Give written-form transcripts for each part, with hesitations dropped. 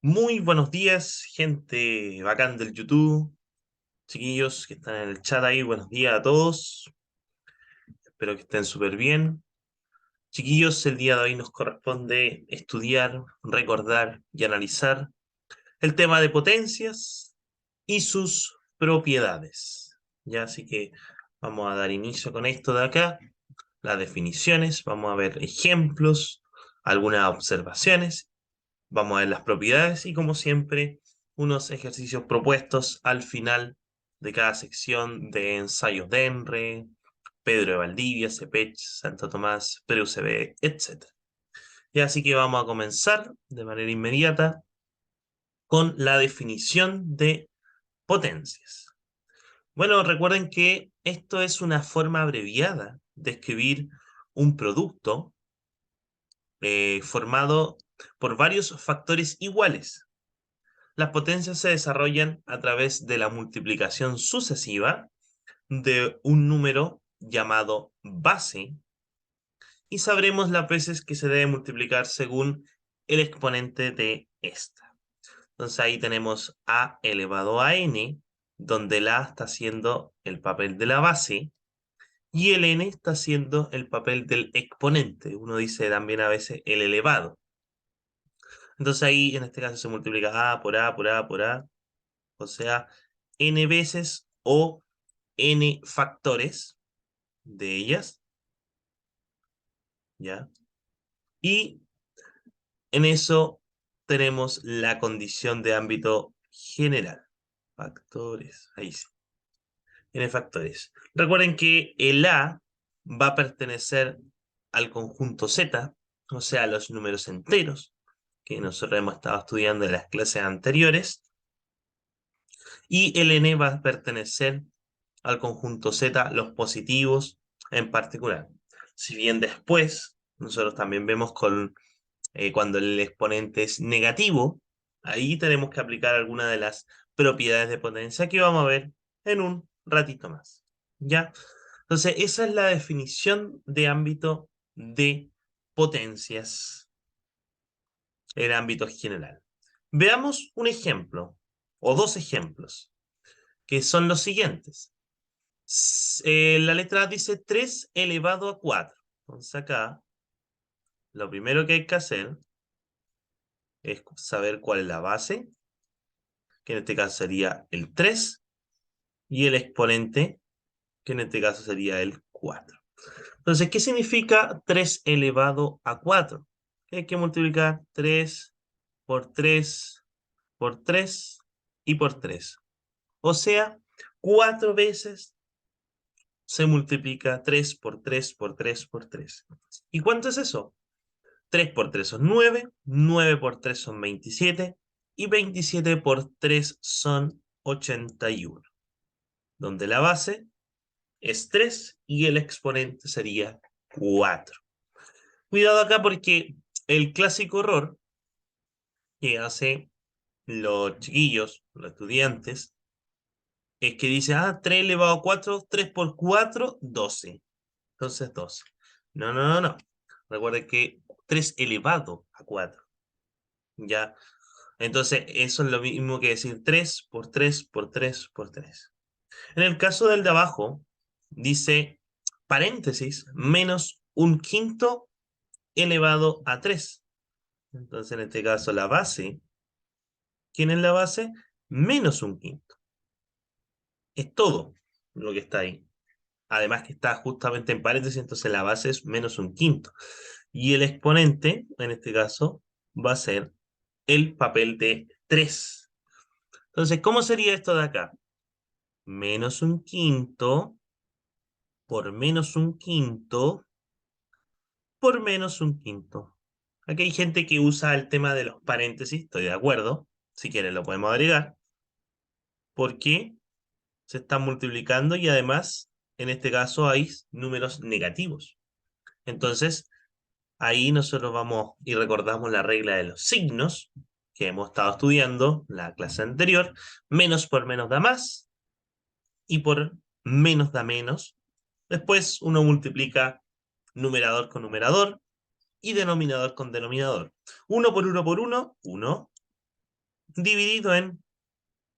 Muy buenos días, gente bacán del YouTube, chiquillos que están en el chat ahí, buenos días a todos, espero que estén súper bien. Chiquillos, el día de hoy nos corresponde estudiar, recordar y analizar el tema de potencias y sus propiedades. Ya, así que vamos a dar inicio con esto de acá, las definiciones, vamos a ver ejemplos, algunas observaciones. Vamos a ver las propiedades y, como siempre, unos ejercicios propuestos al final de cada sección de ensayos de ENRE, Pedro de Valdivia, CEPECH, Santo Tomás, PREUCB, etc. Y así que vamos a comenzar de manera inmediata con la definición de potencias. Bueno, recuerden que esto es una forma abreviada de escribir un producto formado por varios factores iguales. Las potencias se desarrollan a través de la multiplicación sucesiva de un número llamado base y sabremos las veces que se debe multiplicar según el exponente de esta. Entonces ahí tenemos a elevado a n, donde el a está haciendo el papel de la base y el n está haciendo el papel del exponente. Uno dice también a veces el elevado. Entonces ahí en este caso se multiplica a por a por a por a, o sea, n veces o n factores de ellas, ¿ya? Y en eso tenemos la condición de ámbito general. Factores, ahí sí. N factores. Recuerden que el A va a pertenecer al conjunto Z, o sea, a los números enteros, que nosotros hemos estado estudiando en las clases anteriores, y el N va a pertenecer al conjunto Z, los positivos en particular. Si bien después nosotros también vemos cuando el exponente es negativo, ahí tenemos que aplicar alguna de las propiedades de potencia que vamos a ver en un ratito más. ¿Ya? Entonces, esa es la definición de ámbito de potencias en ámbito general. Veamos un ejemplo o dos ejemplos, que son los siguientes. La letra A dice 3 elevado a 4. Entonces acá, lo primero que hay que hacer es saber cuál es la base, que en este caso sería el 3, y el exponente, que en este caso sería el 4. Entonces, ¿qué significa 3 elevado a 4? Hay que multiplicar 3 por 3 por 3 y por 3. O sea, 4 veces se multiplica 3 por 3 por 3 por 3. ¿Y cuánto es eso? 3 por 3 son 9, 9 por 3 son 27 y 27 por 3 son 81, donde la base es 3 y el exponente sería 4. Cuidado acá porque el clásico error que hacen los chiquillos, los estudiantes, es que dice, 3 elevado a 4, 3 por 4, 12. Entonces 12. No, no, no, no. Recuerden que 3 elevado a 4. ¿Ya? Entonces, eso es lo mismo que decir 3 por 3 por 3 por 3. En el caso del de abajo, dice paréntesis menos un quinto elevado a 3. Entonces, en este caso, la base, ¿quién es la base? Menos un quinto. Es todo lo que está ahí. Además que está justamente en paréntesis, entonces la base es menos un quinto. Y el exponente, en este caso, va a ser el papel de 3. Entonces, ¿cómo sería esto de acá? Menos un quinto por menos un quinto por menos un quinto. Aquí hay gente que usa el tema de los paréntesis, estoy de acuerdo. Si quieren lo podemos agregar, porque se están multiplicando y además, en este caso, hay números negativos. Entonces, ahí nosotros vamos y recordamos la regla de los signos que hemos estado estudiando la clase anterior. Menos por menos da más y por menos da menos. Después uno multiplica numerador con numerador y denominador con denominador. 1 por 1 por 1, 1. dividido en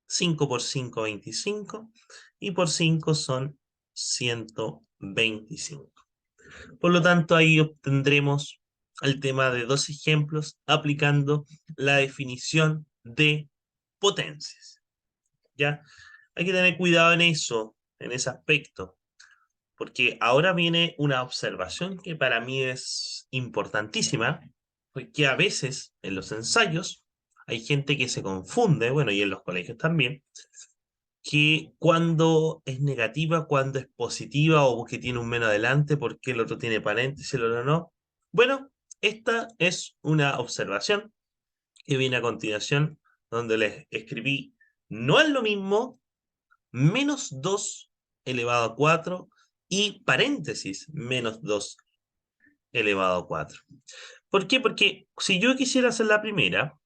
5 por 5, 25, y por 5 son 125. Por lo tanto, ahí obtendremos el tema de dos ejemplos aplicando la definición de potencias. ¿Ya? Hay que tener cuidado en eso, en ese aspecto, porque ahora viene una observación que para mí es importantísima, porque a veces en los ensayos hay gente que se confunde, bueno, y en los colegios también, que cuando es negativa, cuando es positiva o que tiene un menos adelante, porque el otro tiene paréntesis, el otro no. Bueno, esta es una observación que viene a continuación, donde les escribí, no es lo mismo menos 2 elevado a 4 y paréntesis menos 2 elevado a 4. ¿Por qué? Porque si yo quisiera hacer la primera,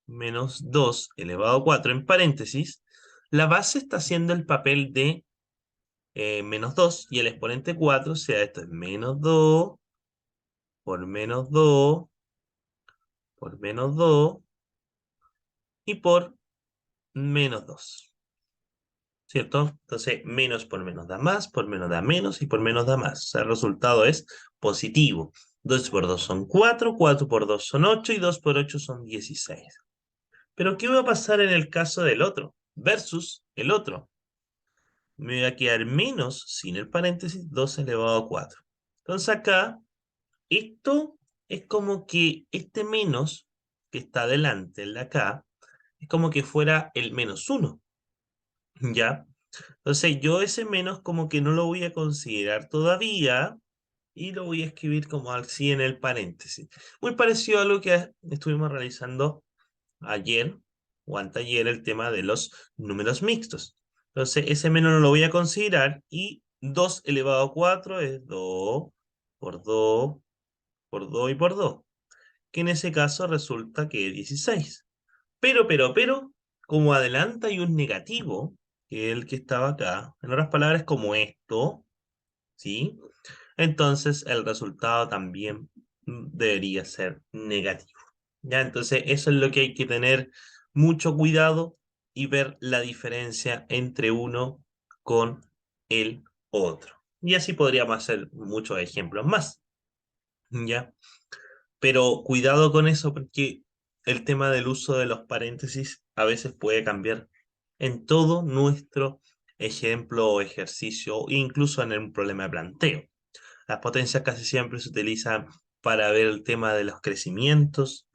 menos 2 elevado a 4 en paréntesis, la base está haciendo el papel de menos 2 y el exponente 4, o sea, esto es menos 2 por menos 2 por menos 2 y por menos 2. ¿Cierto? Entonces, menos por menos da más, por menos da menos y por menos da más. O sea, el resultado es positivo. 2 por 2 son 4, 4 por 2 son 8 y 2 por 8 son 16. Pero ¿qué va a pasar en el caso del otro? Versus el otro. Me va a quedar menos, sin el paréntesis, 2 elevado a 4. Entonces acá, esto es como que este menos que está delante en la acá, es como que fuera el menos 1. ¿Ya? Entonces yo ese menos como que no lo voy a considerar todavía y lo voy a escribir como así en el paréntesis. Muy parecido a lo que estuvimos realizando ayer o anteayer, el tema de los números mixtos. Entonces ese menos no lo voy a considerar y 2 elevado a 4 es 2 por 2 por 2 y por 2, que en ese caso resulta que es 16. Pero, como adelanta hay un negativo, que es el que estaba acá, en otras palabras, como esto, ¿sí? Entonces el resultado también debería ser negativo. ¿Ya? Entonces eso es lo que hay que tener mucho cuidado y ver la diferencia entre uno con el otro. Y así podríamos hacer muchos ejemplos más. ¿Ya? Pero cuidado con eso porque el tema del uso de los paréntesis a veces puede cambiar en todo nuestro ejemplo o ejercicio, incluso en un problema de planteo. Las potencias casi siempre se utilizan para ver el tema de los crecimientos,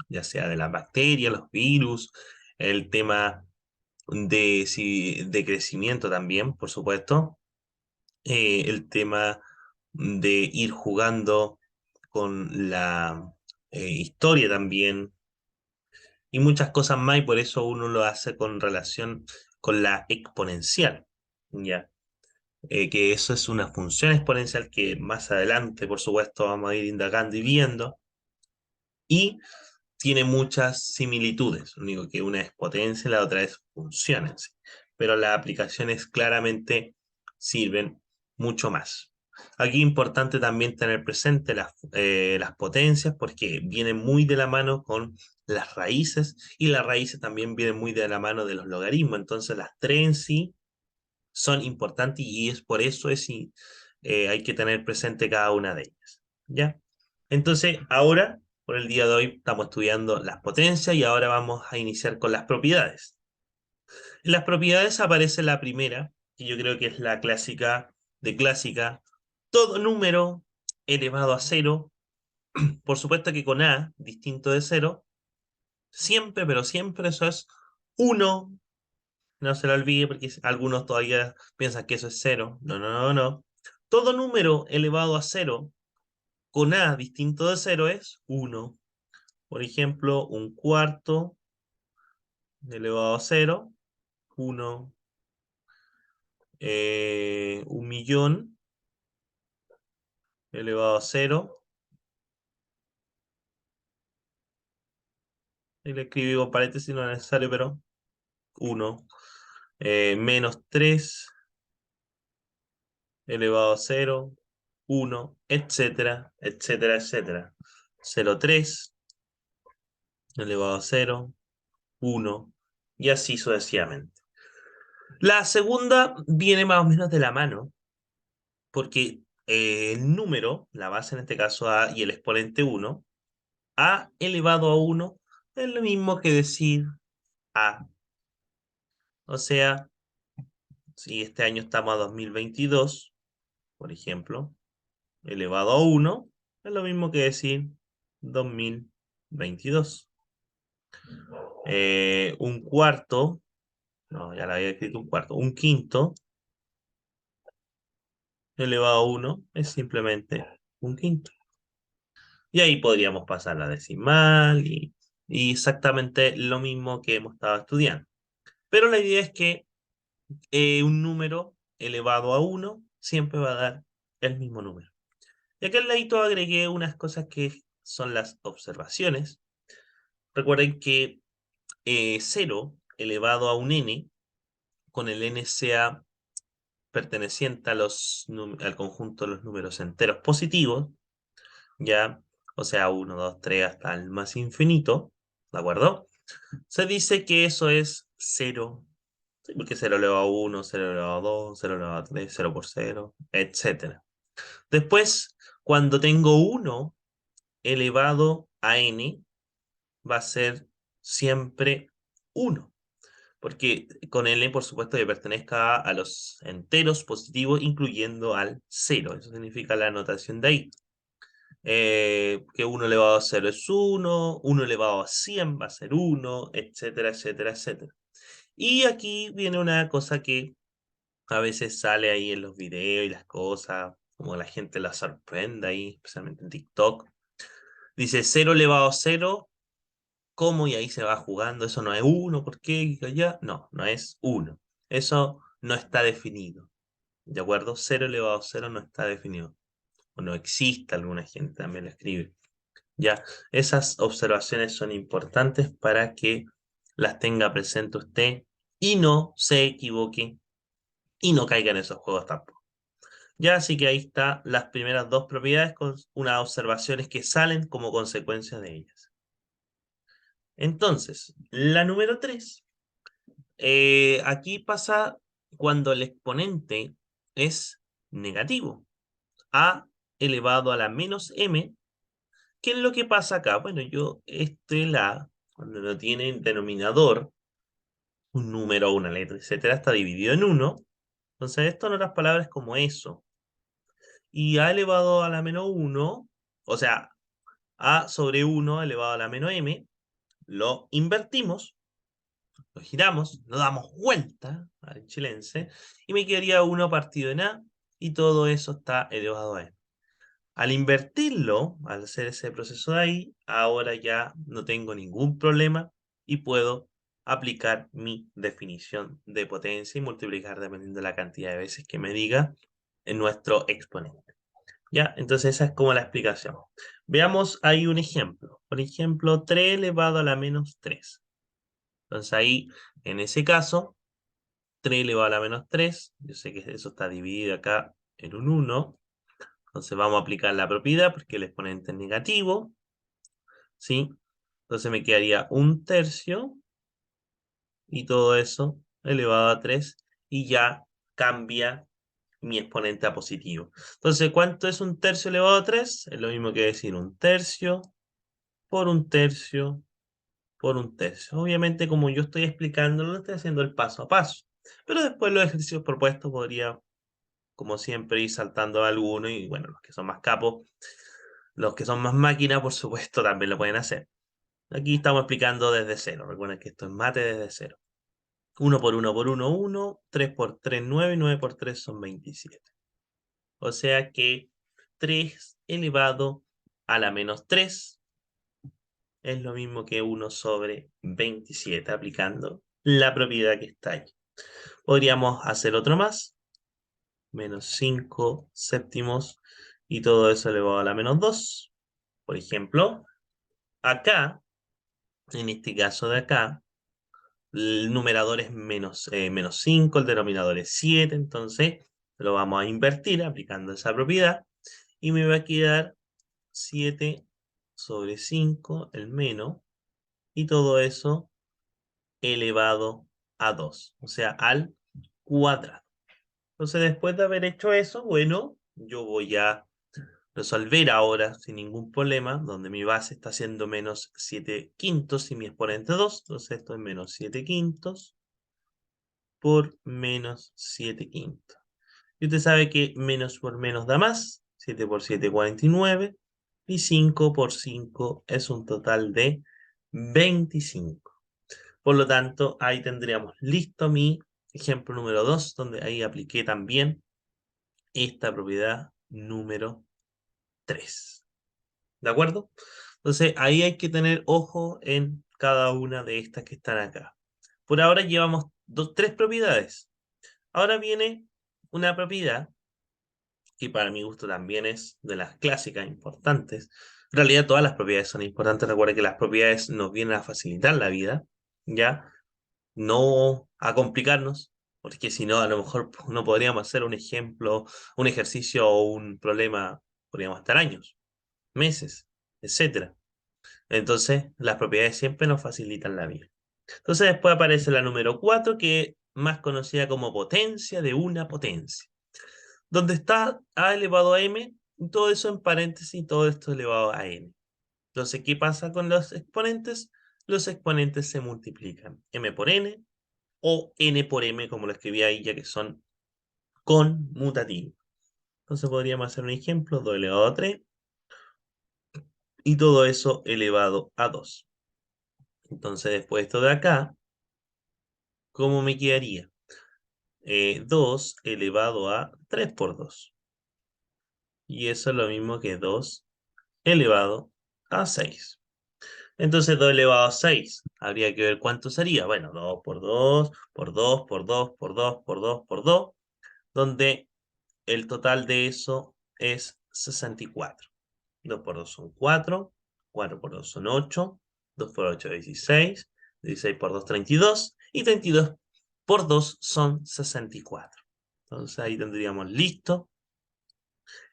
ya sea de las bacterias, los virus, el tema de, de crecimiento también, por supuesto, el tema de ir jugando con la historia también y muchas cosas más y por eso uno lo hace con relación con la exponencial, ¿ya? Que eso es una función exponencial que más adelante, por supuesto, vamos a ir indagando y viendo y tiene muchas similitudes, lo único que una es potencia y la otra es función en sí. Pero las aplicaciones claramente sirven mucho más. Aquí es importante también tener presente las potencias porque vienen muy de la mano con las raíces y las raíces también vienen muy de la mano de los logaritmos. Entonces las tres en sí son importantes y es por eso hay que tener presente cada una de ellas. ¿Ya? Entonces, ahora, por el día de hoy, estamos estudiando las potencias y ahora vamos a iniciar con las propiedades. En las propiedades aparece la primera, que yo creo que es la clásica de clásica. Todo número elevado a cero, por supuesto que con a distinto de cero, siempre, pero siempre eso es uno. No se lo olvide porque algunos todavía piensan que eso es cero. No, no, no, no. Todo número elevado a cero con a distinto de cero es uno. Por ejemplo, un cuarto elevado a cero, uno. Un millón elevado a cero. Y le escribí con paréntesis, no es necesario, pero uno. Menos 3 elevado a cero, uno, etcétera, etcétera, etcétera. 0,3 elevado a cero, 1, y así sucesivamente. La segunda viene más o menos de la mano, porque el número, la base en este caso A y el exponente 1, A elevado a 1 es lo mismo que decir A. O sea, si este año estamos a 2022, por ejemplo, elevado a 1 es lo mismo que decir 2022. Un cuarto, no, ya lo había escrito un cuarto, un quinto elevado a 1 es simplemente un quinto. Y ahí podríamos pasar la decimal y exactamente lo mismo que hemos estado estudiando. Pero la idea es que un número elevado a 1 siempre va a dar el mismo número. Y acá al ladito agregué unas cosas que son las observaciones. Recuerden que 0 elevado a un n, con el n sea perteneciente a al conjunto de los números enteros positivos, ya, o sea, 1, 2, 3 hasta el más infinito, ¿de acuerdo? Se dice que eso es 0, ¿sí? Porque 0 elevado a 1, 0 elevado a 2, 0 elevado a 3, 0 por 0, etc. Después, cuando tengo 1 elevado a n, va a ser siempre 1. Porque con L, por supuesto, que pertenezca a los enteros positivos, incluyendo al 0. Eso significa la anotación de ahí. Que 1 elevado a 0 es 1, 1 elevado a 100 va a ser 1, etcétera, etcétera, etcétera. Y aquí viene una cosa que a veces sale ahí en los videos y las cosas, como la gente la sorprende ahí, especialmente en TikTok. Dice 0 elevado a 0, ¿cómo? Y ahí se va jugando, eso no es 1, ¿por qué? Y allá, no, no es 1. Eso no está definido, ¿de acuerdo? 0 elevado a 0 no está definido. O no existe, alguna gente también lo escribe. Ya, esas observaciones son importantes para que las tenga presente usted y no se equivoque y no caiga en esos juegos tampoco. Ya, así que ahí están las primeras dos propiedades con unas observaciones que salen como consecuencia de ellas. Entonces, la número 3, aquí pasa cuando el exponente es negativo. A elevado a la menos m. ¿Qué es lo que pasa acá? Bueno, la, cuando no tiene denominador, un número, una letra, etcétera, está dividido en 1. Entonces, esto en otras palabras es como eso. Y a elevado a la menos 1, o sea, a sobre 1 elevado a la menos m, lo invertimos, lo giramos, lo damos vuelta al chilense, y me quedaría 1 partido en a, y todo eso está elevado a m. Al invertirlo, al hacer ese proceso de ahí, ahora ya no tengo ningún problema y puedo aplicar mi definición de potencia y multiplicar dependiendo de la cantidad de veces que me diga en nuestro exponente. ¿Ya? Entonces esa es como la explicación. Veamos ahí un ejemplo. Por ejemplo, 3 elevado a la menos 3. Entonces ahí, en ese caso, 3 elevado a la menos 3, yo sé que eso está dividido acá en un 1. Entonces vamos a aplicar la propiedad porque el exponente es negativo, ¿sí? Entonces me quedaría 1/3 y todo eso elevado a 3 y ya cambia mi exponente a positivo. Entonces, ¿cuánto es 1/3 elevado a 3? Es lo mismo que decir 1/3 por 1/3 por 1/3. Obviamente, como yo estoy explicándolo, estoy haciendo el paso a paso. Pero después los ejercicios propuestos podría, como siempre, ir saltando alguno y bueno, los que son más capos, los que son más máquinas, por supuesto, también lo pueden hacer. Aquí estamos explicando desde cero. Recuerden que esto es mate desde cero. 1 por 1 por 1, 1. 3 por 3, 9. 9 por 3 son 27. O sea que 3 elevado a la menos 3 es lo mismo que 1 sobre 27, aplicando la propiedad que está ahí. Podríamos hacer otro más. Menos 5 séptimos y todo eso elevado a la menos 2. Por ejemplo, acá, en este caso de acá, el numerador es menos 5, el denominador es 7, entonces lo vamos a invertir aplicando esa propiedad y me va a quedar 7 sobre 5, el menos, y todo eso elevado a 2, o sea, al cuadrado. Entonces, después de haber hecho eso, bueno, yo voy a resolver ahora sin ningún problema, donde mi base está siendo menos 7 quintos y mi exponente 2, entonces esto es menos 7 quintos por menos 7 quintos. Y usted sabe que menos por menos da más, 7 por 7, 49, y 5 por 5 es un total de 25. Por lo tanto, ahí tendríamos listo mi ejemplo número 2, donde ahí apliqué también esta propiedad número 3. ¿De acuerdo? Entonces, ahí hay que tener ojo en cada una de estas que están acá. Por ahora llevamos tres propiedades. Ahora viene una propiedad que para mi gusto también es de las clásicas importantes. En realidad todas las propiedades son importantes. Recuerda que las propiedades nos vienen a facilitar la vida, ¿ya? No a complicarnos, porque si no, a lo mejor no podríamos hacer un ejemplo, un ejercicio o un problema, podríamos estar años, meses, etcétera. Entonces, las propiedades siempre nos facilitan la vida. Entonces, después aparece la número 4, que es más conocida como potencia de una potencia, donde está a elevado a m, y todo eso en paréntesis, todo esto elevado a n. Entonces, ¿qué pasa con los exponentes? Los exponentes se multiplican, m por n o n por m, como lo escribí ahí, ya que son conmutativos. Entonces podríamos hacer un ejemplo, 2 elevado a 3, y todo eso elevado a 2. Entonces, después de esto de acá, ¿cómo me quedaría? 2 elevado a 3 por 2. Y eso es lo mismo que 2 elevado a 6. Entonces 2 elevado a 6, habría que ver cuánto sería. Bueno, 2 por 2, por 2, por 2, por 2, por 2, por 2, donde el total de eso es 64. 2 por 2 son 4, 4 por 2 son 8, 2 por 8 es 16, 16 por 2 32, y 32 por 2 son 64. Entonces ahí tendríamos listo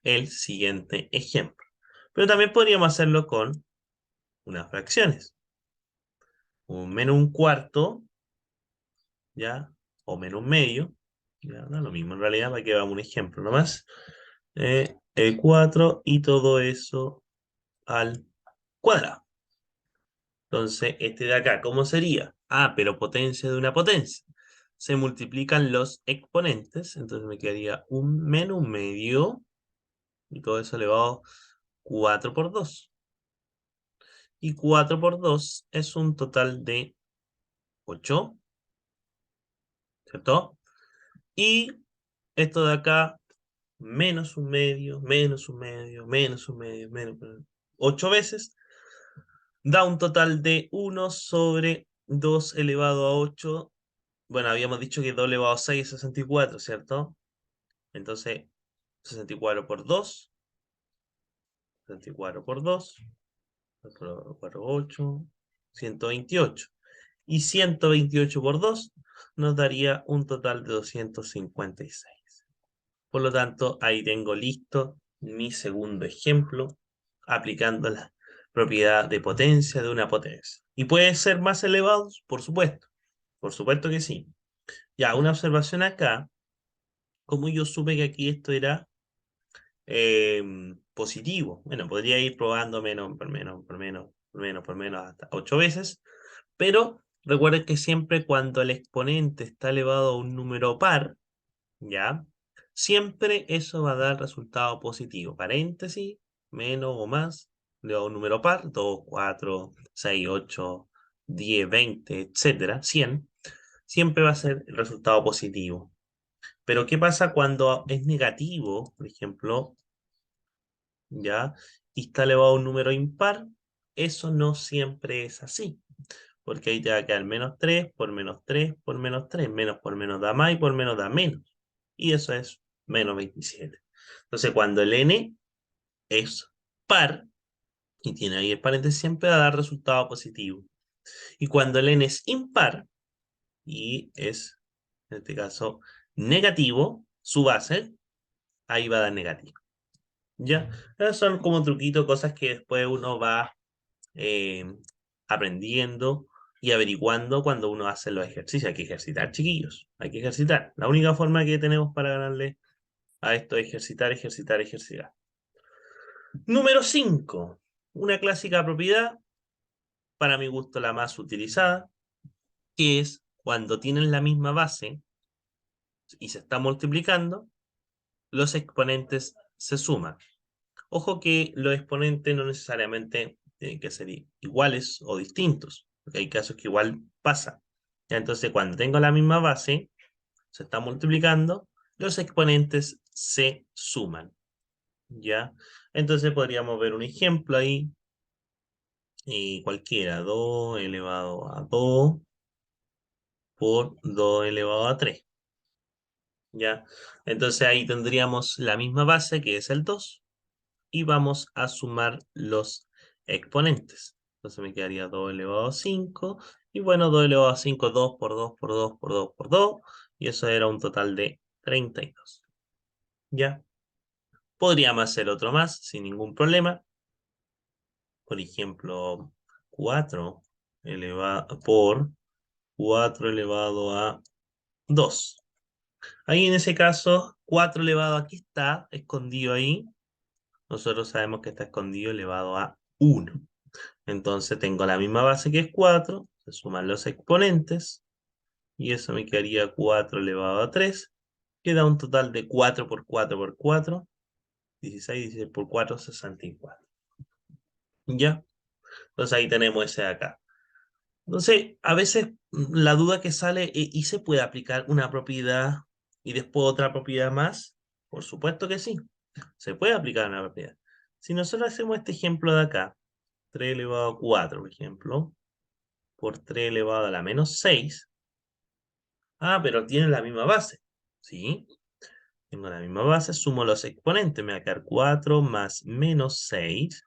el siguiente ejemplo. Pero también podríamos hacerlo con unas fracciones. Un menos un cuarto, ¿ya? O menos un medio, ¿ya? Da lo mismo en realidad, para que hagamos un ejemplo nomás. El 4 y todo eso al cuadrado. Entonces, este de acá, ¿cómo sería? Ah, pero potencia de una potencia. Se multiplican los exponentes, entonces me quedaría un menos un medio, y todo eso elevado a 4 por 2. Y 4 por 2 es un total de 8, ¿cierto? Y esto de acá, menos un medio, menos un medio, menos un medio, menos 8 veces, da un total de 1 sobre 2 elevado a 8. Bueno, habíamos dicho que 2 elevado a 6 es 64, ¿cierto? Entonces, 64 por 2, 64 por 2, 4 por 8, 128. Y 128 por 2 nos daría un total de 256. Por lo tanto, ahí tengo listo mi segundo ejemplo, aplicando la propiedad de potencia de una potencia. ¿Y puede ser más elevados? Por supuesto que sí. Ya, una observación acá, como yo supe que aquí esto era positivo. Bueno, podría ir probando menos, por menos, por menos, por menos, por menos, hasta 8 veces, pero recuerden que siempre cuando el exponente está elevado a un número par, ¿ya? Siempre eso va a dar resultado positivo. Paréntesis, menos o más, elevado a un número par, 2, 4, 6, 8, 10, 20, etcétera, 100, siempre va a ser el resultado positivo. Pero ¿qué pasa cuando es negativo? Por ejemplo, ¿ya? Y está elevado a un número impar. Eso no siempre es así, porque ahí te va a quedar menos 3 por menos 3 por menos 3. Menos por menos da más y por menos da menos. Y eso es menos 27. Entonces, cuando el n es par, y tiene ahí el paréntesis, siempre va a dar resultado positivo. Y cuando el n es impar, y es, en este caso, negativo, su base, ahí va a dar negativo. ¿Ya? Esos son como truquitos, cosas que después uno va eh, aprendiendo y averiguando cuando uno hace los ejercicios. Hay que ejercitar, chiquillos. Hay que ejercitar. La única forma que tenemos para ganarle a esto es ejercitar, ejercitar, ejercitar. Número 5. Una clásica propiedad, para mi gusto la más utilizada, que es cuando tienen la misma base y se está multiplicando, los exponentes se suman. Ojo que los exponentes no necesariamente tienen que ser iguales o distintos, porque hay casos que igual pasa. Ya, entonces, cuando tengo la misma base, se está multiplicando, los exponentes se suman. ¿Ya? Entonces podríamos ver un ejemplo ahí, cualquiera, 2 elevado a 2 por 2 elevado a 3. ¿Ya? Entonces ahí tendríamos la misma base, que es el 2, y vamos a sumar los exponentes. Entonces me quedaría 2 elevado a 5, y bueno, 2 elevado a 5, 2 por 2 por 2 por 2 por 2, y eso era un total de 32. ¿Ya? Podríamos hacer otro más sin ningún problema. Por ejemplo, 4 elevado por 4 elevado a 2. Ahí en ese caso, 4 elevado aquí está escondido ahí. Nosotros sabemos que está escondido elevado a 1. Entonces tengo la misma base que es 4, se suman los exponentes, y eso me quedaría 4 elevado a 3, que da un total de 4 por 4 por 4, 16, 16 por 4, 64. ¿Ya? Entonces ahí tenemos ese de acá. Entonces, a veces la duda que sale, ¿y se puede aplicar una propiedad y después otra propiedad más? Por supuesto que sí, se puede aplicar una propiedad. Si nosotros hacemos este ejemplo de acá, 3 elevado a 4, por ejemplo, por 3 elevado a la menos 6, pero tiene la misma base, ¿sí? Tengo la misma base, sumo los exponentes, me va a quedar 4 más menos 6,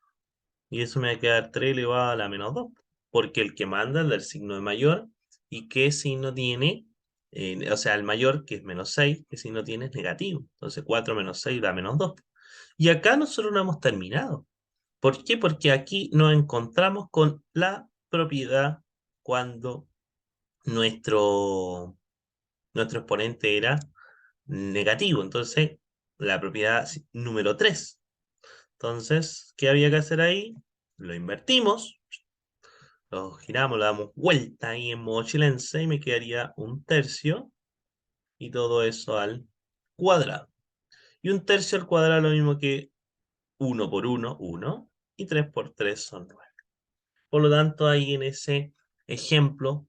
y eso me va a quedar 3 elevado a la menos 2, porque el que manda es del signo de mayor, y qué signo tiene, o sea, el mayor, que es menos 6, qué signo tiene es negativo. Entonces 4 menos 6 da menos 2. Y acá nosotros no hemos terminado. ¿Por qué? Porque aquí nos encontramos con la propiedad cuando nuestro exponente era negativo. Entonces, la propiedad número 3. Entonces, ¿qué había que hacer ahí? Lo invertimos, lo giramos, lo damos vuelta ahí en modo chilense y me quedaría un tercio, y todo eso al cuadrado. Y un tercio al cuadrado es lo mismo que 1 por 1, 1, y 3 por 3 son 9. Por lo tanto, ahí en ese ejemplo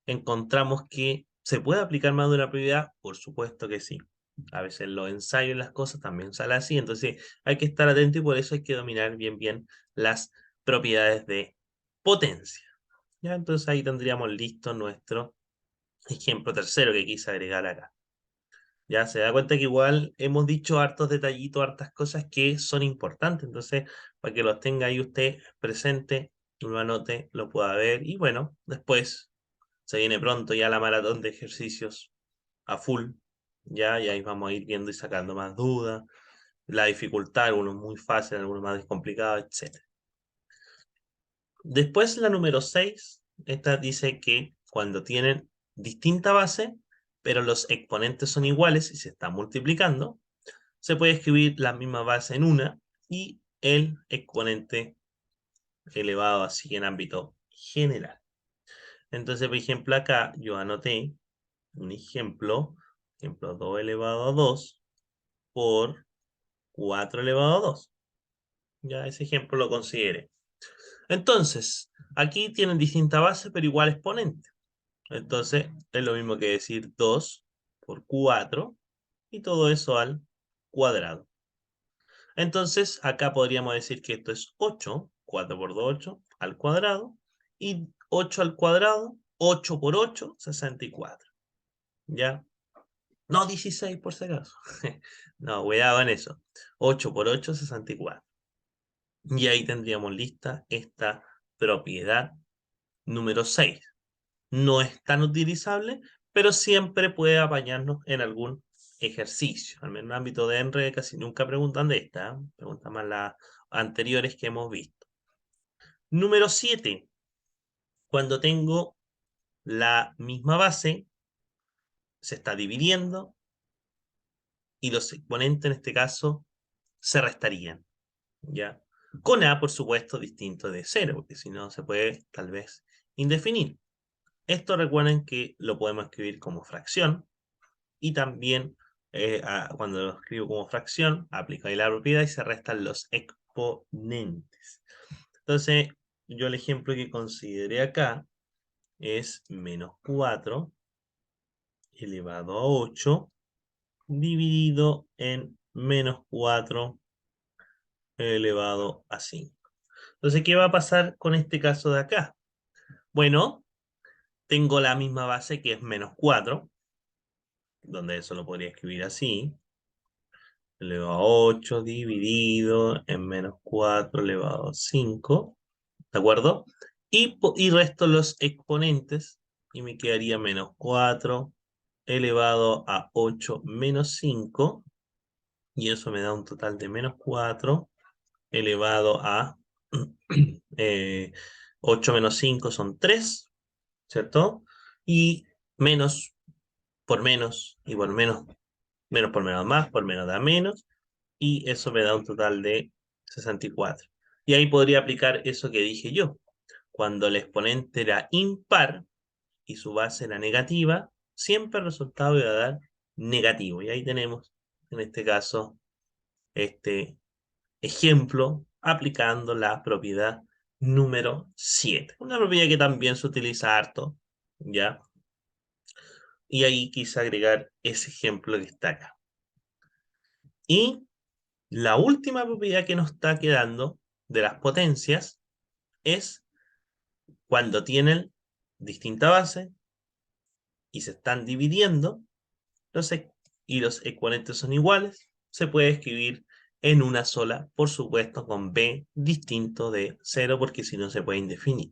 encontramos que se puede aplicar más de una propiedad, por supuesto que sí. A veces los ensayos, las cosas también salen así, entonces hay que estar atento y por eso hay que dominar bien bien las propiedades de potencia. Ya, entonces ahí tendríamos listo nuestro ejemplo tercero que quise agregar acá. Ya se da cuenta que igual hemos dicho hartos detallitos, hartas cosas que son importantes, entonces para que los tenga ahí usted presente, lo anote, lo pueda ver, y bueno, después se viene pronto ya la maratón de ejercicios a full, ya, y ahí vamos a ir viendo y sacando más dudas, la dificultad, algunos muy fáciles, algunos más complicados, etc. Después la número 6, esta dice que cuando tienen distinta base, pero los exponentes son iguales y se están multiplicando, se puede escribir la misma base en una y el exponente elevado así en ámbito general. Entonces, por ejemplo, acá yo anoté un ejemplo 2 elevado a 2 por 4 elevado a 2. Ya ese ejemplo lo consideré. Entonces, aquí tienen distinta base, pero igual exponente. Entonces, es lo mismo que decir 2 por 4, y todo eso al cuadrado. Entonces, acá podríamos decir que esto es 8, 4 por 2, 8, al cuadrado, y 8 al cuadrado, 8 por 8, 64. ¿Ya? No 16 por si acaso. No, cuidado en eso. 8 por 8, 64. Y ahí tendríamos lista esta propiedad número 6. No es tan utilizable, pero siempre puede apañarnos en algún ejercicio. Al menos en el ámbito de ENRE casi nunca preguntan de esta, preguntan más las anteriores que hemos visto. Número 7. Cuando tengo la misma base se está dividiendo y los exponentes en este caso se restarían, ¿ya? Con A, por supuesto, distinto de 0, porque si no se puede tal vez indefinir. Esto recuerden que lo podemos escribir como fracción y también cuando lo escribo como fracción, aplico ahí la propiedad y se restan los exponentes. Entonces, yo el ejemplo que consideré acá es menos 4 elevado a 8 dividido en menos 4 elevado a 5. Entonces, ¿qué va a pasar con este caso de acá? Bueno, tengo la misma base que es menos 4, donde eso lo podría escribir así. Elevado a 8 dividido en menos 4 elevado a 5. ¿De acuerdo? Y resto los exponentes y me quedaría menos 4 elevado a 8 menos 5. Y eso me da un total de menos 4 elevado a 8 menos 5 son 3, ¿cierto? Y menos por menos, y por menos, menos por menos más, por menos da menos, y eso me da un total de 64. Y ahí podría aplicar eso que dije yo. Cuando el exponente era impar y su base era negativa, siempre el resultado iba a dar negativo. Y ahí tenemos, en este caso, este ejemplo aplicando la propiedad número 7. Una propiedad que también se utiliza harto, ¿ya? Y ahí quise agregar ese ejemplo que está acá. Y la última propiedad que nos está quedando de las potencias es cuando tienen distinta base y se están dividiendo, y los exponentes son iguales, se puede escribir en una sola, por supuesto, con b distinto de 0, porque si no se puede indefinir.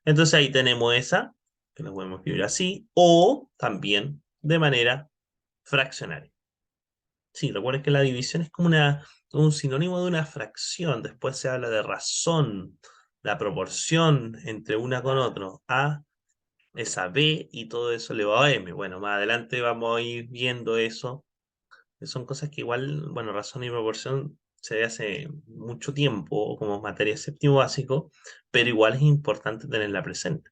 Entonces ahí tenemos esa, que la podemos escribir así, o también de manera fraccionaria. Sí, recuerden que la división es como un sinónimo de una fracción. Después se habla de razón, la proporción entre una con otro. A es a B y todo eso elevado a M. Bueno, más adelante vamos a ir viendo eso. Son cosas que igual, bueno, razón y proporción se ve hace mucho tiempo como materia séptimo básico, pero igual es importante tenerla presente.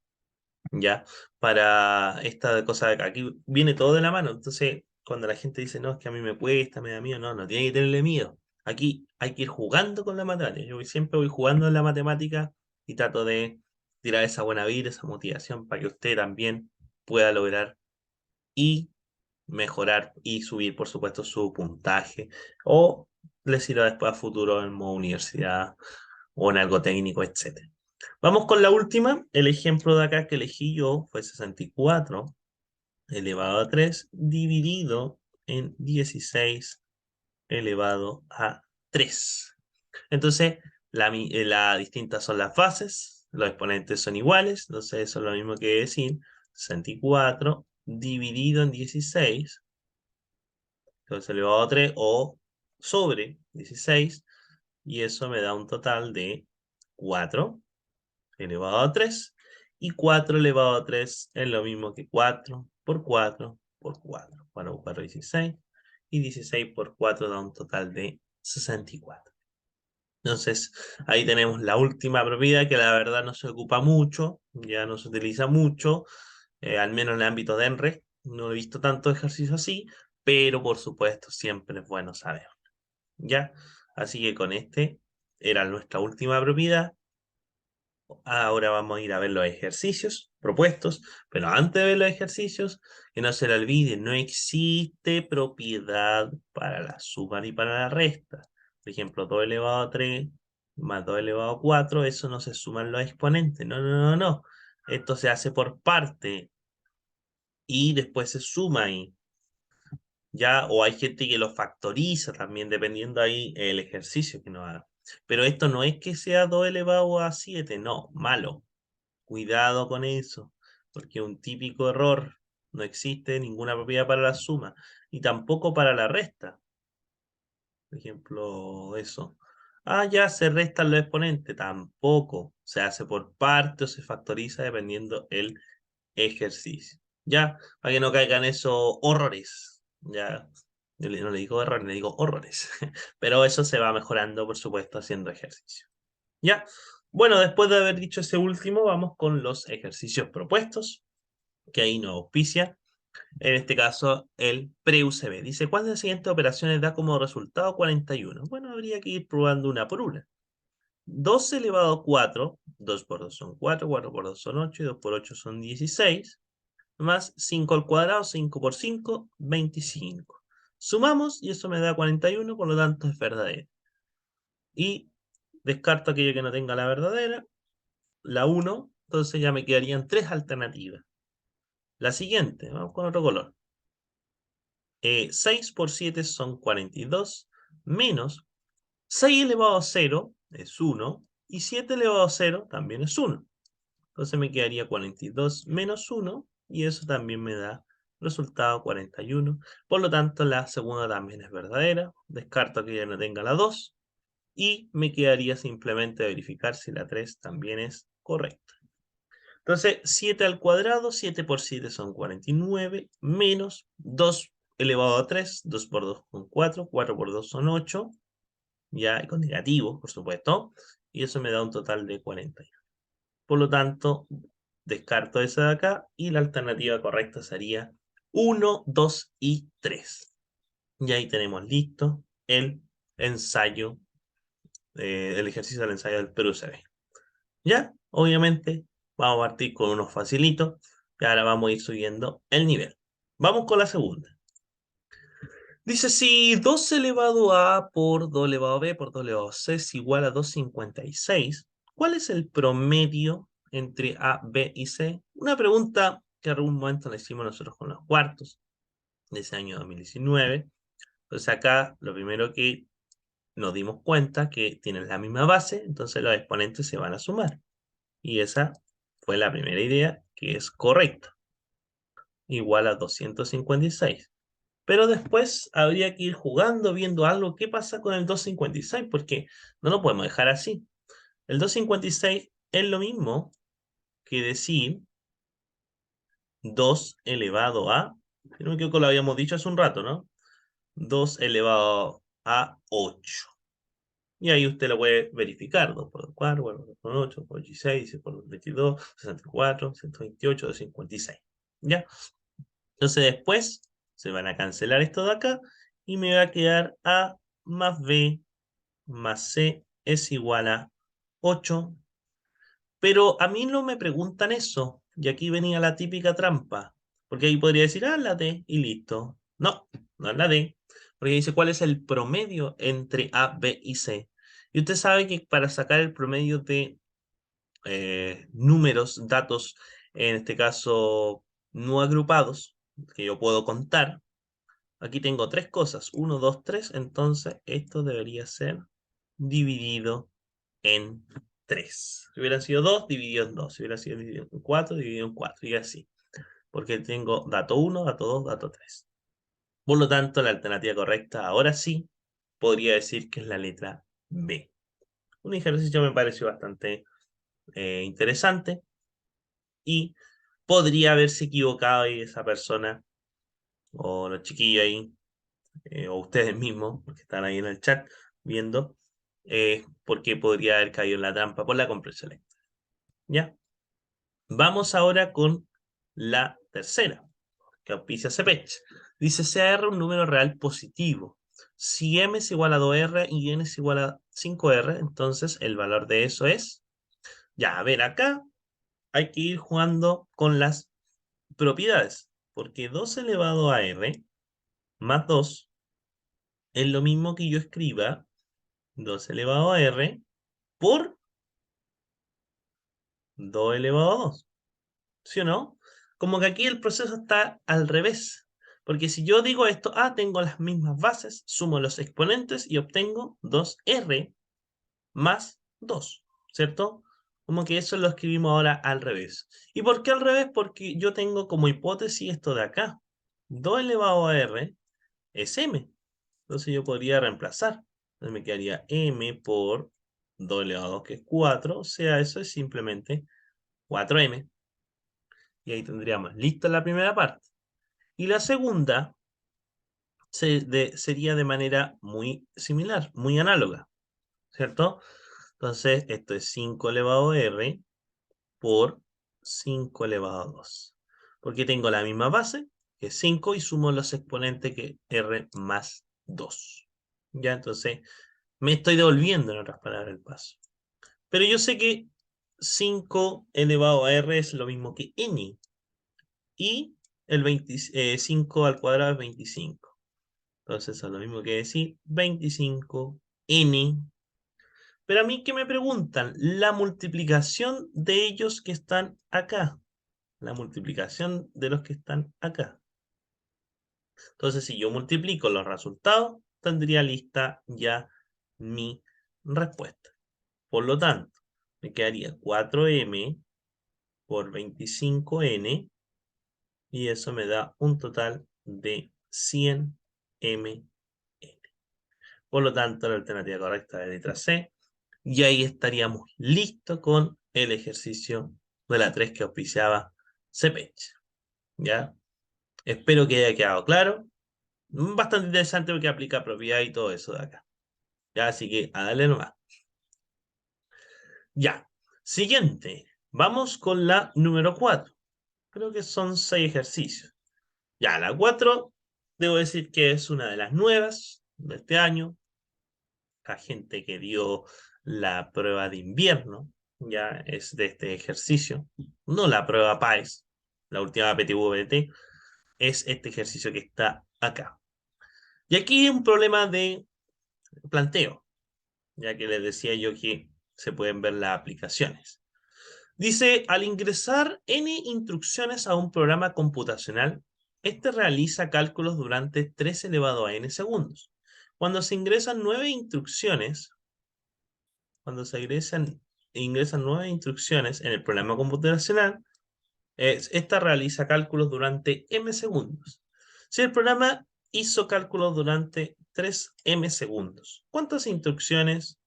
¿Ya? Para esta cosa de acá. Aquí viene todo de la mano. Entonces, cuando la gente dice, no, es que a mí me cuesta, me da miedo, no, no tiene que tenerle miedo. Aquí hay que ir jugando con la matemática. Siempre voy jugando en la matemática y trato de tirar esa buena vida, esa motivación para que usted también pueda lograr y mejorar y subir, por supuesto, su puntaje o le sirva después a futuro en modo universidad o en algo técnico, etcétera. Vamos con la última. El ejemplo de acá que elegí yo fue 64 elevado a 3 dividido en 16 elevado a 3. Entonces, las distintas son las bases, los exponentes son iguales, entonces eso es lo mismo que decir 64 dividido en 16, entonces elevado a 3 o sobre 16, y eso me da un total de 4 elevado a 3, y 4 elevado a 3 es lo mismo que 4 por 4 por 4. 4 por 4, 16, y 16 por 4 da un total de 64. Entonces, ahí tenemos la última propiedad que la verdad no se ocupa mucho, ya no se utiliza mucho, al menos en el ámbito de ENRE. No he visto tantos ejercicios así, pero por supuesto siempre es bueno saber. ¿Ya? Así que con este era nuestra última propiedad. Ahora vamos a ir a ver los ejercicios propuestos, pero antes de ver los ejercicios, que no se le olvide, no existe propiedad para la suma ni para la resta. Por ejemplo, 2 elevado a 3 más 2 elevado a 4, eso no se suman los exponentes. No, no, no, no. Esto se hace por parte y después se suma ahí. ¿Ya? O hay gente que lo factoriza también, dependiendo ahí el ejercicio que nos haga. Pero esto no es que sea 2 elevado a 7, no, malo. Cuidado con eso, porque un típico error, no existe ninguna propiedad para la suma y tampoco para la resta. Por ejemplo, eso. Ah, ya se restan los exponentes, tampoco. Se hace por parte o se factoriza dependiendo el ejercicio. ¿Ya? Para que no caigan esos horrores. ¿Ya? Yo no le digo errores, le digo horrores. Pero eso se va mejorando, por supuesto, haciendo ejercicio. ¿Ya? Bueno, después de haber dicho ese último, vamos con los ejercicios propuestos, que ahí nos auspicia. En este caso, el pre-UCB. Dice, ¿cuál de las siguientes operaciones da como resultado 41? Bueno, habría que ir probando una por una. 2 elevado a 4, 2 por 2 son 4, 4 por 2 son 8, y 2 por 8 son 16, más 5 al cuadrado, 5 por 5, 25. Sumamos y eso me da 41, por lo tanto es verdadero. Y descarto aquello que no tenga la verdadera, la 1, entonces ya me quedarían 3 alternativas. La siguiente, vamos con otro color. 6 por 7 son 42, menos 6 elevado a 0 es 1, y 7 elevado a 0 también es 1. Entonces me quedaría 42 menos 1, y eso también me da resultado 41. Por lo tanto, la segunda también es verdadera. Descarto que ya no tenga la 2, y me quedaría simplemente verificar si la 3 también es correcta. Entonces, 7 al cuadrado, 7 por 7 son 49, menos 2 elevado a 3, 2 por 2 son 4, 4 por 2 son 8, ya con negativo, por supuesto, y eso me da un total de 41. Por lo tanto, descarto esa de acá, y la alternativa correcta sería 1, 2 y 3. Y ahí tenemos listo el ensayo, el ejercicio del ensayo del PRUCB. Ya, obviamente, vamos a partir con unos facilitos, y ahora vamos a ir subiendo el nivel. Vamos con la segunda. Dice, si 2 elevado a por 2 elevado a b por 2 elevado a c es igual a 2,56, ¿cuál es el promedio entre a, b y c? Una pregunta que en algún momento la hicimos nosotros con los cuartos, de ese año 2019. Entonces acá lo primero que nos dimos cuenta que tienen la misma base, entonces los exponentes se van a sumar. Y esa fue la primera idea, que es correcta. Igual a 256. Pero después habría que ir jugando, viendo algo. ¿Qué pasa con el 256? Porque no lo podemos dejar así. El 256 es lo mismo que decir 2 elevado a, si no me equivoco lo habíamos dicho hace un rato, ¿no? 2 elevado a 8. Y ahí usted lo puede verificar. 2 por 4, 4 por 8, por 16, 6 por 22, 64, 128, 256. ¿Ya? Entonces después se van a cancelar esto de acá y me va a quedar A más B más C es igual a 8. Pero a mí no me preguntan eso. Y aquí venía la típica trampa. Porque ahí podría decir, ah, la D y listo. No, no es la D. Porque dice cuál es el promedio entre A, B y C. Y usted sabe que para sacar el promedio de números, datos, en este caso no agrupados, que yo puedo contar, aquí tengo tres cosas, 1, 2, 3, entonces esto debería ser dividido en 3. Si hubiera sido 2, dividido en 2. Si hubiera sido dividido en 4, dividido en 4, y así. Porque tengo dato 1, dato 2, dato 3. Por lo tanto, la alternativa correcta, ahora sí, podría decir que es la letra B. Un ejercicio me pareció bastante interesante, y podría haberse equivocado ahí esa persona, o los chiquillos ahí, o ustedes mismos, porque están ahí en el chat viendo, porque podría haber caído en la trampa por la comprensión lectora. ¿Ya? Vamos ahora con la tercera, que auspicia CPECH. Dice, sea R un número real positivo. Si M es igual a 2R y N es igual a 5R, entonces el valor de eso es... Ya, a ver, acá hay que ir jugando con las propiedades, porque 2 elevado a R más 2 es lo mismo que yo escriba 2 elevado a R por 2 elevado a 2. ¿Sí o no? Como que aquí el proceso está al revés. Porque si yo digo esto, tengo las mismas bases, sumo los exponentes y obtengo 2R más 2, ¿cierto? Como que eso lo escribimos ahora al revés. ¿Y por qué al revés? Porque yo tengo como hipótesis esto de acá. 2 elevado a R es M. Entonces yo podría reemplazar. Entonces me quedaría M por 2 elevado a 2, que es 4. O sea, eso es simplemente 4M. Y ahí tendríamos lista la primera parte. Y la segunda sería de manera muy similar, muy análoga, ¿cierto? Entonces, esto es 5 elevado a r por 5 elevado a 2. Porque tengo la misma base, que es 5, y sumo los exponentes que r más 2. Ya, entonces, me estoy devolviendo, en otras palabras, el paso. Pero yo sé que 5 elevado a r es lo mismo que n. Y el 25 al cuadrado es 25. Entonces, eso es lo mismo que decir 25n. Pero a mí, ¿qué me preguntan? La multiplicación de ellos que están acá. La multiplicación de los que están acá. Entonces, si yo multiplico los resultados, tendría lista ya mi respuesta. Por lo tanto, me quedaría 4m por 25n y eso me da un total de 100m. Por lo tanto, la alternativa correcta es la letra C. Y ahí estaríamos listos con el ejercicio de la 3 que auspiciaba CPECH. ¿Ya? Espero que haya quedado claro. Bastante interesante porque aplica propiedad y todo eso de acá. ¿Ya? Así que a darle nomás. Ya. Siguiente. Vamos con la número 4. Creo que son 6 ejercicios. Ya, la 4, debo decir que es una de las nuevas de este año. La gente que dio la prueba de invierno, ya es de este ejercicio, no la prueba PAES, la última PTV-BT, es este ejercicio que está acá. Y aquí hay un problema de planteo, ya que les decía yo que se pueden ver las aplicaciones. Dice, al ingresar n instrucciones a un programa computacional, este realiza cálculos durante 3 elevado a n segundos. Cuando se ingresan 9 instrucciones, cuando se ingresan 9 instrucciones en el programa computacional, esta realiza cálculos durante m segundos. Si el programa hizo cálculos durante 3m segundos, ¿cuántas instrucciones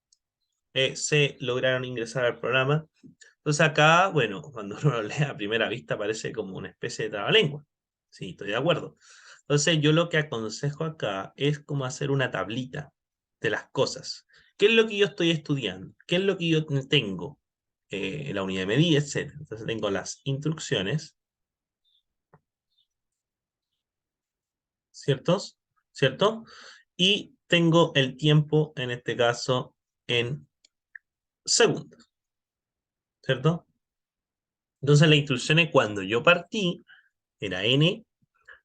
se lograron ingresar al programa? Entonces acá, bueno, cuando uno lo lee a primera vista parece como una especie de trabalengua. Sí, estoy de acuerdo. Entonces yo lo que aconsejo acá es como hacer una tablita de las cosas. ¿Qué es lo que yo estoy estudiando? ¿Qué es lo que yo tengo? La unidad de medida, etc. Entonces tengo las instrucciones, ¿ciertos? ¿Cierto? Y tengo el tiempo, en este caso, en segundos, ¿cierto? Entonces las instrucciones cuando yo partí era n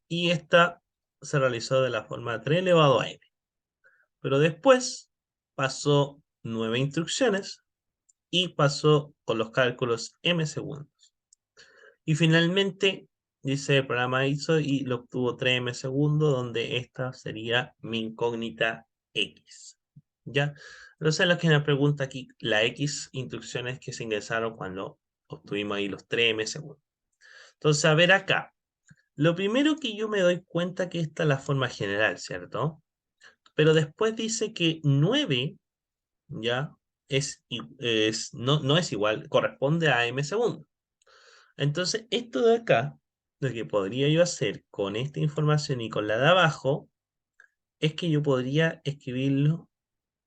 y esta se realizó de la forma 3 elevado a n. Pero después pasó 9 instrucciones y pasó con los cálculos m segundos. Y finalmente, dice el programa hizo y lo obtuvo 3m segundos, donde esta sería mi incógnita x. ¿Ya? Entonces, lo que me pregunta aquí, la x instrucciones que se ingresaron cuando obtuvimos ahí los 3m segundos. Entonces, a ver acá. Lo primero que yo me doy cuenta que esta es la forma general, ¿cierto? Pero después dice que 9 ya no es igual, corresponde a m segundos. Entonces, esto de acá, lo que podría yo hacer con esta información y con la de abajo, es que yo podría escribirlo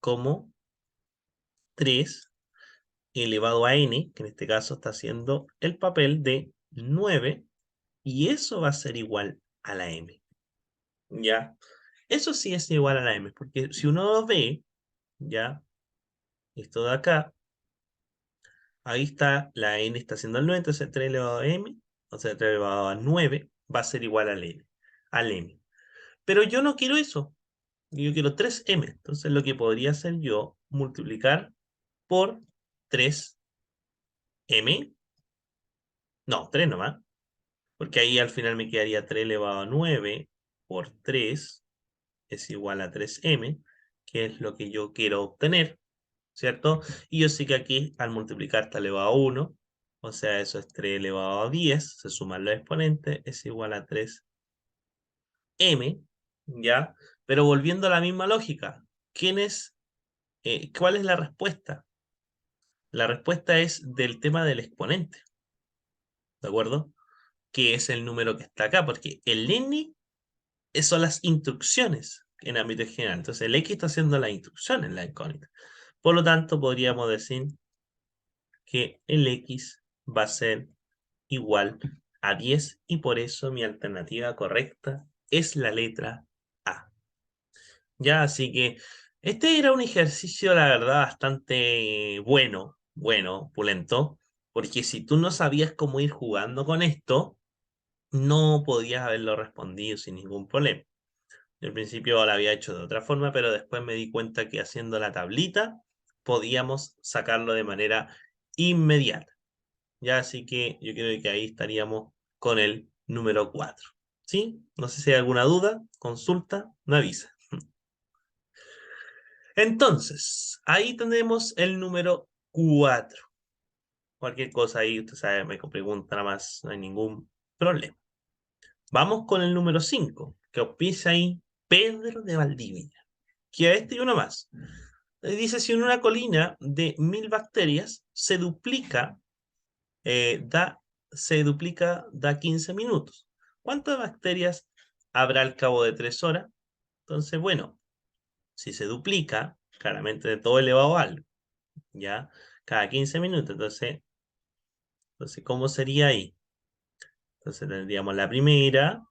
como 3 elevado a n, que en este caso está haciendo el papel de 9, y eso va a ser igual a la m. ¿Ya? Eso sí es igual a la m, porque si uno lo ve, ¿ya? Esto de acá, ahí está, la n está haciendo el 9, entonces 3 elevado a m, o sea, 3 elevado a 9, va a ser igual al n, al m. Pero yo no quiero eso, yo quiero 3m, entonces lo que podría hacer yo, multiplicar por 3m, no, 3 nomás, porque ahí al final me quedaría 3 elevado a 9 por 3 es igual a 3m, que es lo que yo quiero obtener, ¿cierto? Y yo sé que aquí al multiplicar está elevado a 1, o sea, eso es 3 elevado a 10, se suman los exponentes, es igual a 3m, ¿ya? Pero volviendo a la misma lógica, ¿cuál es la respuesta? La respuesta es del tema del exponente, ¿de acuerdo? que es el número que está acá, porque el N son las instrucciones en ámbito general. Entonces el X está haciendo las instrucciones en la incógnita. Por lo tanto, podríamos decir que el X va a ser igual a 10 y por eso mi alternativa correcta es la letra A. Ya, así que este era un ejercicio, la verdad, bastante bueno, pulento, porque si tú no sabías cómo ir jugando con esto, no podías haberlo respondido sin ningún problema. Yo al principio lo había hecho de otra forma, pero después me di cuenta que haciendo la tablita podíamos sacarlo de manera inmediata. Ya, así que yo creo que ahí estaríamos con el número 4. ¿Sí? No sé si hay alguna duda, consulta, me avisa. Entonces, ahí tenemos el número 4. Cualquier cosa ahí, usted sabe, me pregunta nada más, no hay ningún problema. Vamos con el número 5, que auspicia ahí Pedro de Valdivia. Que a este y uno más. Dice, si en una colina de 1000 bacterias se duplica, da 15 minutos. ¿Cuántas bacterias habrá al cabo de 3 horas? Entonces, bueno, si se duplica, claramente de todo elevado a algo, ¿ya? Cada 15 minutos. Entonces, ¿cómo sería ahí? Entonces tendríamos la primera,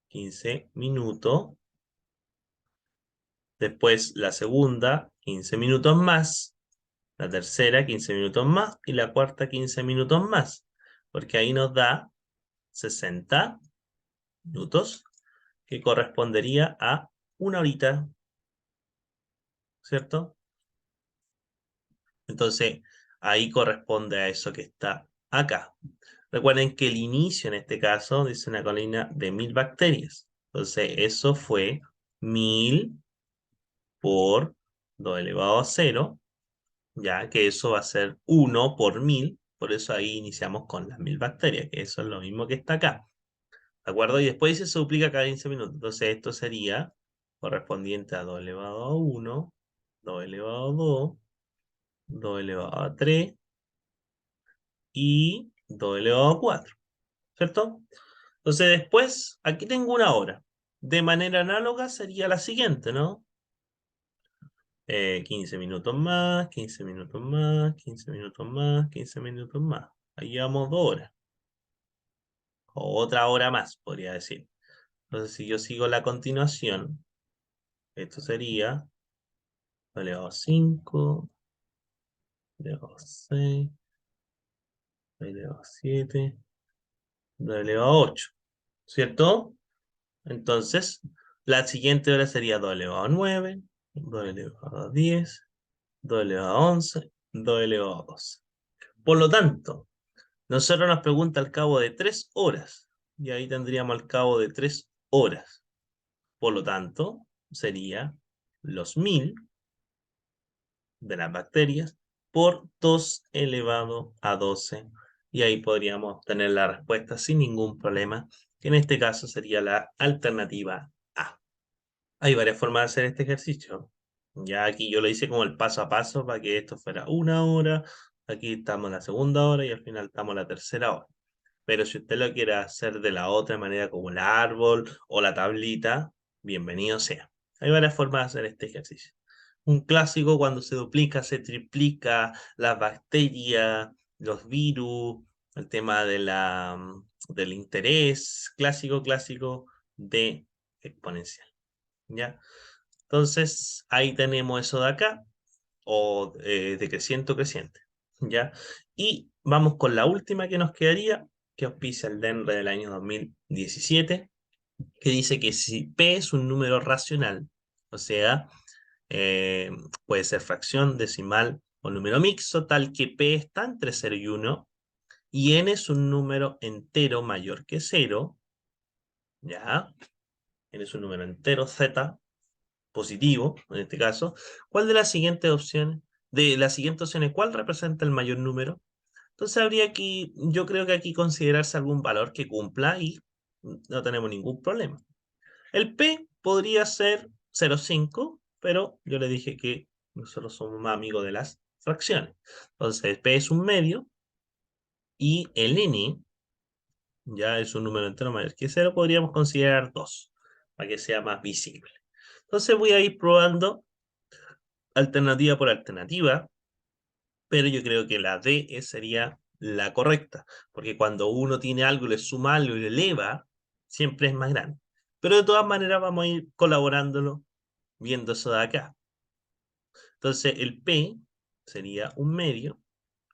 15 minutos. Después la segunda, 15 minutos más. La tercera, 15 minutos más. Y la cuarta, 15 minutos más. Porque ahí nos da 60 minutos, que correspondería a una horita, ¿cierto? Entonces, ahí corresponde a eso que está acá. Recuerden que el inicio en este caso dice una colina de 1000 bacterias. Entonces, eso fue 1000 por 2 elevado a 0, ya que eso va a ser 1 por 1000. Por eso ahí iniciamos con las 1000 bacterias, que eso es lo mismo que está acá. ¿De acuerdo? Y después se duplica cada 15 minutos. Entonces esto sería correspondiente a 2 elevado a 1, 2 elevado a 2, 2 elevado a 3 y 2 elevado a 4. ¿Cierto? Entonces después, aquí tengo una hora. De manera análoga sería la siguiente, ¿no? 15 minutos más, 15 minutos más, 15 minutos más, 15 minutos más. Ahí llevamos 2 horas. O otra hora más, podría decir. Entonces, si yo sigo la continuación, esto sería 2 elevado a 5, 2 elevado a 6, 2 elevado a 7, 2 elevado a 8. ¿Cierto? Entonces, la siguiente hora sería 2 elevado a 9, 2 elevado a 10, 2 elevado a 11, 2 elevado a 12. Por lo tanto, nosotros nos pregunta al cabo de 3 horas. Y ahí tendríamos al cabo de 3 horas. Por lo tanto, sería los 1000 de las bacterias por 2 elevado a 12. Y ahí podríamos obtener la respuesta sin ningún problema, que en este caso sería la alternativa A. Hay varias formas de hacer este ejercicio. Ya aquí yo lo hice como el paso a paso para que esto fuera una hora. Aquí estamos en la segunda hora y al final estamos en la tercera hora. Pero si usted lo quiere hacer de la otra manera, como el árbol o la tablita, bienvenido sea. Hay varias formas de hacer este ejercicio. Un clásico cuando se duplica, se triplica, las bacterias, los virus, el tema del interés, clásico de exponencial. ¿Ya? Entonces, ahí tenemos eso de acá, o decreciente. ¿Ya? Y vamos con la última que nos quedaría, que auspicia el DENRE del año 2017, que dice que si P es un número racional, o sea, eh, puede ser fracción, decimal o número mixto, tal que P está entre 0 y 1, y N es un número entero mayor que 0, ¿ya? N es un número entero, Z, positivo, en este caso. ¿Cuál de las siguientes opciones, cuál representa el mayor número? Entonces habría que, yo creo que aquí considerarse algún valor que cumpla y no tenemos ningún problema. El P podría ser 0,5, pero yo le dije que nosotros somos más amigos de las fracciones. Entonces P es un medio y el N Ya es un número entero mayor que 0, podríamos considerar 2, para que sea más visible. Entonces voy a ir probando alternativa por alternativa, pero yo creo que la D sería la correcta, porque cuando uno tiene algo y le suma algo y le eleva, siempre es más grande. Pero de todas maneras vamos a ir colaborándolo viendo eso de acá. Entonces el P sería un medio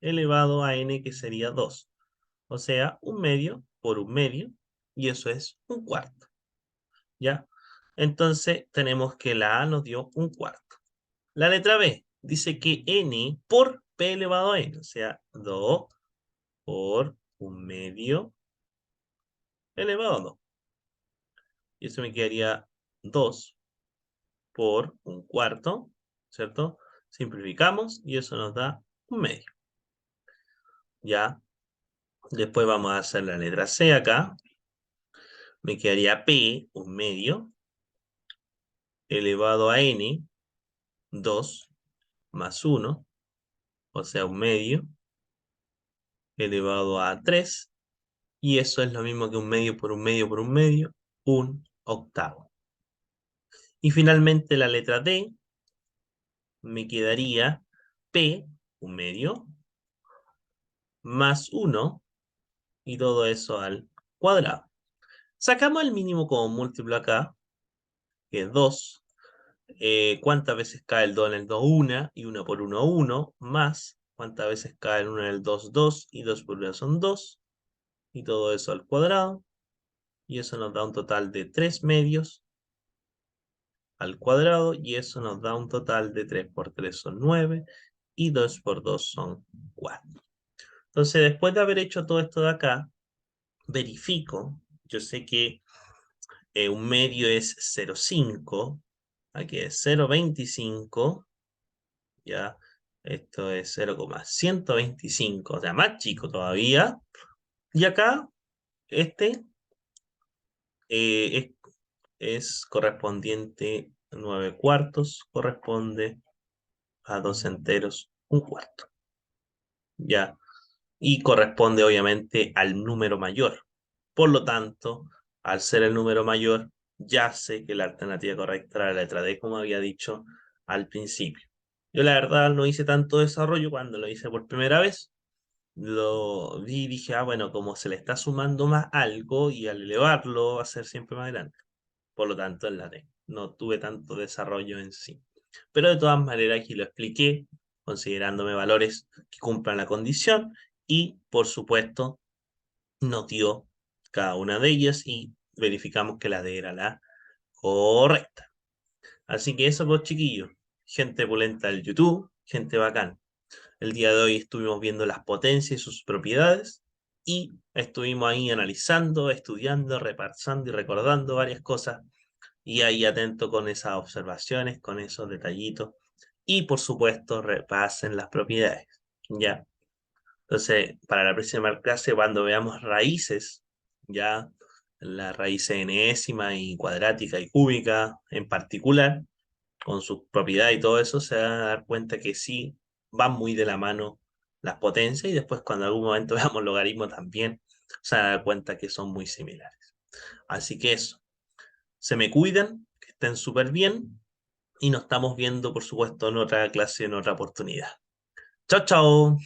elevado a N, que sería 2. O sea, un medio por un medio, y eso es un cuarto. ¿Ya? Entonces tenemos que la A nos dio un cuarto. La letra B dice que N por P elevado a N, o sea, 2 por un medio elevado a 2. Y eso me quedaría 2 por un cuarto, ¿cierto? Simplificamos y eso nos da un medio. ¿Ya? Después vamos a hacer la letra C acá. Me quedaría P, un medio, elevado a N, 2 más 1, o sea, un medio, elevado a 3. Y eso es lo mismo que un medio por un medio por un medio, un octavo. Y finalmente la letra D, me quedaría P, un medio, más 1, y todo eso al cuadrado. Sacamos el mínimo como múltiplo acá, que es 2. ¿Cuántas veces cae el 2 en el 2? 1, y 1 por 1, 1, más cuántas veces cae el 1 en el 2, 2, y 2 por 1 son 2, y todo eso al cuadrado, y eso nos da un total de 3 medios al cuadrado, y eso nos da un total de 3 por 3 son 9, y 2 por 2 son 4. Entonces, después de haber hecho todo esto de acá, verifico, yo sé que un medio es 0,5, aquí es 0,25, ya, esto es 0,125, o sea, más chico todavía, y acá, este eh, es correspondiente, 9 cuartos, corresponde a 2 enteros, un cuarto, ya, y corresponde obviamente al número mayor. Por lo tanto, al ser el número mayor, ya sé que la alternativa correcta era la letra D, como había dicho al principio. Yo la verdad no hice tanto desarrollo cuando lo hice por primera vez. Lo vi y dije, ah, bueno, como se le está sumando más algo y al elevarlo va a ser siempre más grande. Por lo tanto, es la D. No tuve tanto desarrollo en sí. Pero de todas maneras, aquí lo expliqué, considerándome valores que cumplan la condición y, por supuesto, nos dio cada una de ellas y verificamos que la D era la correcta. Así que eso, pues, chiquillos. Gente pulenta del YouTube, gente bacán. El día de hoy estuvimos viendo las potencias y sus propiedades y estuvimos ahí analizando, estudiando, repasando y recordando varias cosas y ahí atento con esas observaciones, con esos detallitos y por supuesto repasen las propiedades. ¿Ya? Entonces, para la próxima clase, cuando veamos raíces, ya la raíz enésima y cuadrática y cúbica en particular, con sus propiedades y todo eso, se van a dar cuenta que sí van muy de la mano las potencias y después cuando en algún momento veamos logaritmos también, se van a dar cuenta que son muy similares. Así que eso, se me cuidan, que estén súper bien y nos estamos viendo, por supuesto, en otra clase, en otra oportunidad. Chao, chao.